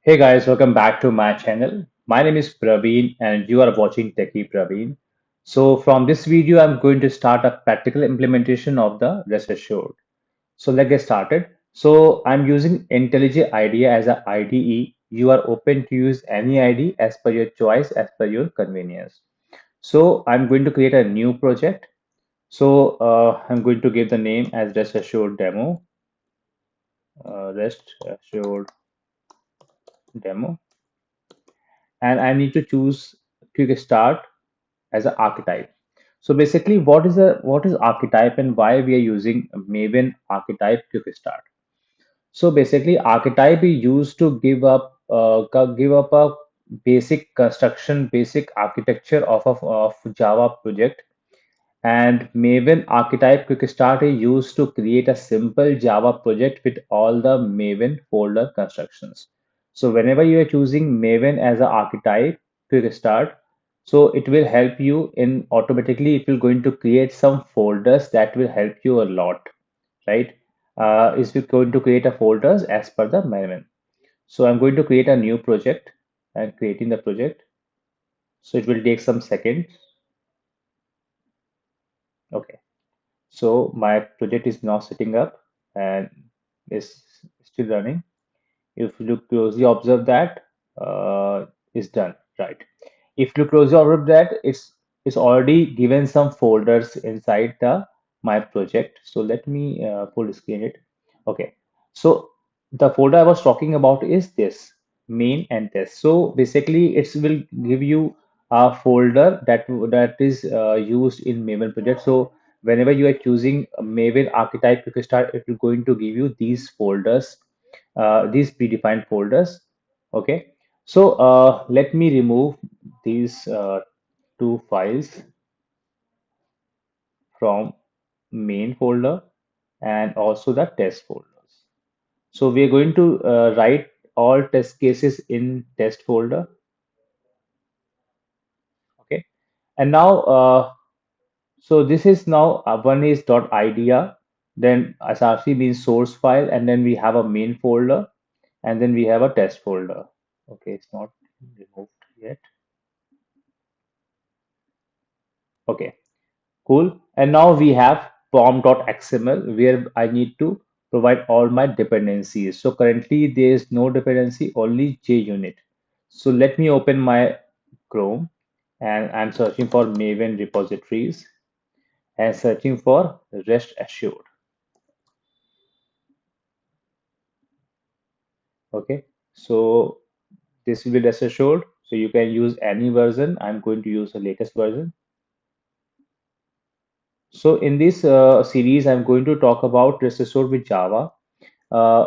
Hey guys, welcome back to my channel. My name is Praveen and you are watching Techie Praveen. So from this video, I'm going to start a practical implementation of the rest assured. So let's get started. So I'm using IntelliJ IDEA as a IDE. You are open to use any IDE as per your choice, as per your convenience. So I'm going to create a new project. So I'm going to give the name as rest assured demo, rest assured demo, and I need to choose quick start as an archetype. So basically, what is archetype and why we are using Maven archetype quick start? So basically, archetype is used to give up a basic construction, basic architecture of Java project. And Maven archetype quick start is used to create a simple Java project with all the Maven folder constructions. So whenever you are choosing Maven as an archetype quick start, so it will help you in automatically it will going to create some folders that will help you a lot, right? Is we going to create a folders as per the Maven. So I'm going to create a new project and creating the project. So it will take some seconds. Okay. So my project is now setting up and is still running. If you closely observe that, it's done, right? If you closely observe that, it's already given some folders inside the my project. So let me full screen it. Okay, so the folder I was talking about is this main and test. So basically, it will give you a folder that is used in Maven project. So whenever you are choosing a Maven archetype Quickstart, it will going to give you these predefined folders. Okay, so let me remove these two files from main folder and also the test folders. So we are going to write all test cases in test folder. Okay, and now so this is now one is dot idea, then src means source file, and then we have a main folder, and then we have a test folder. Okay, it's not removed yet. Okay, cool. And now we have pom.xml where I need to provide all my dependencies. So currently there is no dependency, only JUnit. So let me open my Chrome and I'm searching for Maven repositories and searching for rest assured. Okay, so this will be rest assured. So you can use any version. I'm going to use the latest version. So in this series, I'm going to talk about rest assured with Java.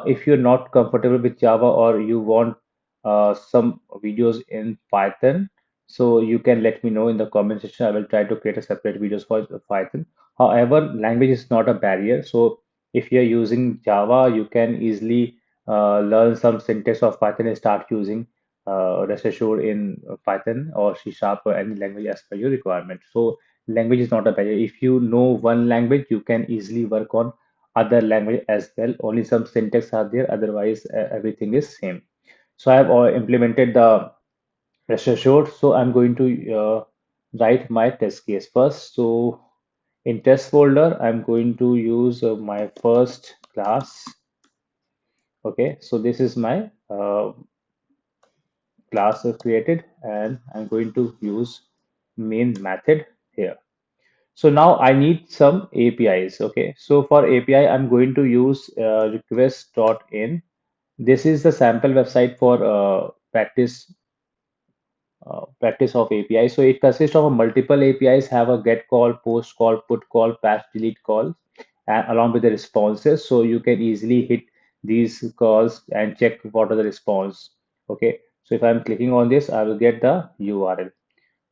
If you're not comfortable with Java or you want some videos in Python, so you can let me know in the comment section. I will try to create a separate videos for Python. However, language is not a barrier. So if you're using Java, you can easily learn some syntax of Python and start using rest assured in Python or C Sharp or any language as per your requirement. So language is not a barrier. If you know one language, you can easily work on other language as well. Only some syntax are there, otherwise everything is same. So I have implemented the rest assured. So I'm going to write my test case first. So in test folder, I'm going to use my first class. Okay, so this is my class I've created, and I'm going to use main method here. So now I need some APIs. Okay, so for API, I'm going to use request.in. This is the sample website for practice of API. So it consists of a multiple APIs, have a get call, post call, put call, patch, delete call, and along with the responses. So you can easily hit these calls and check what are the response. Okay. So if I'm clicking on this, I will get the URL.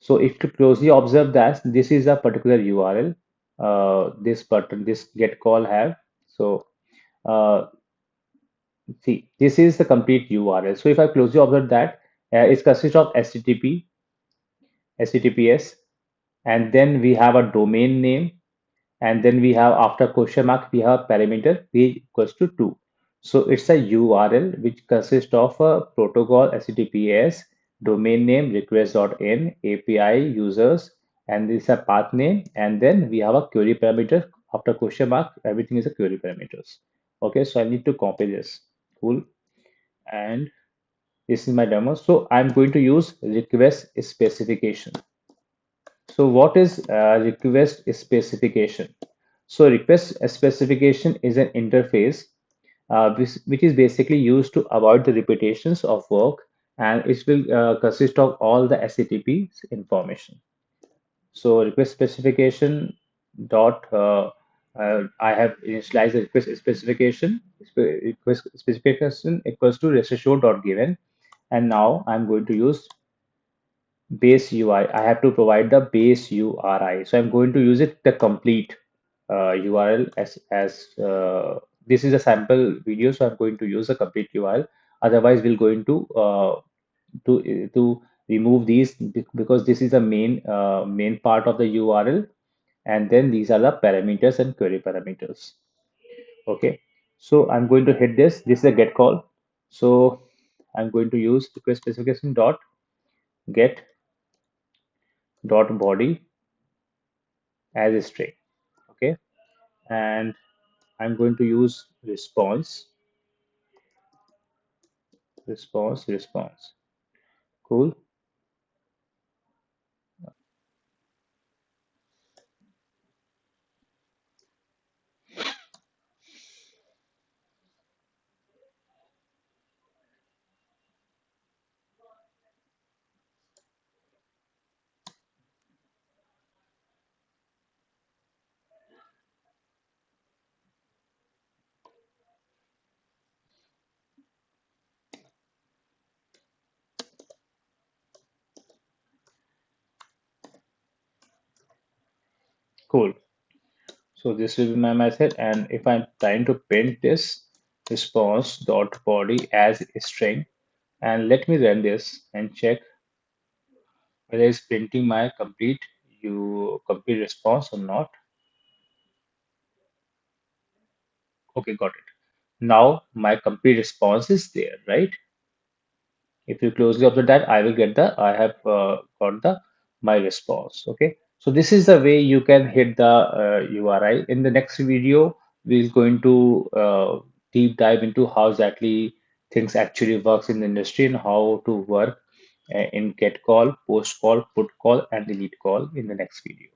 So if you closely observe that this is a particular URL, this button, this get call have. So uh, see, this is the complete URL. So if I closely observe that, it consists of HTTP, HTTPS, and then we have a domain name, and then we have after question mark we have parameter page equals to 2. So it's a URL which consists of a protocol HTTPS, domain name request.in, API users, and this is a path name, and then we have a query parameter after question mark. Everything is a query parameters. Okay, so I need to copy this. Cool. And this is my demo. So I'm going to use request specification. So what is request specification? So request specification is an interface which is basically used to avoid the repetitions of work, and it will consist of all the SCTP information. So request specification dot I have initialized the request specification. Request specification equals to rest dot given, and now I'm going to use base UI. I have to provide the base URI. So I'm going to use it the complete URL as this is a sample video, so I'm going to use a complete URL. Otherwise, we're going to remove these because this is the main part of the URL, and then these are the parameters and query parameters. Okay, so I'm going to hit this. This is a get call. So I'm going to use request specification dot get dot body as a string. Okay, and I'm going to use response. Cool, cool. So this will be my method, and if I'm trying to print this response dot body as a string, and let me run this and check whether it's printing my complete response or not. Okay, got it. Now my complete response is there, right? If you closely observe that, I will get the I have got the my response. Okay, so this is the way you can hit the URI. In the next video, we're going to deep dive into how exactly things actually works in the industry and how to work in get call, post call, put call, and delete call in the next video.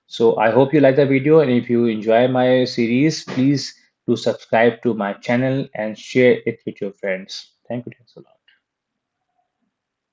So I hope you like the video, and if you enjoy my series, please do subscribe to my channel and share it with your friends. Thank you. Thanks a lot.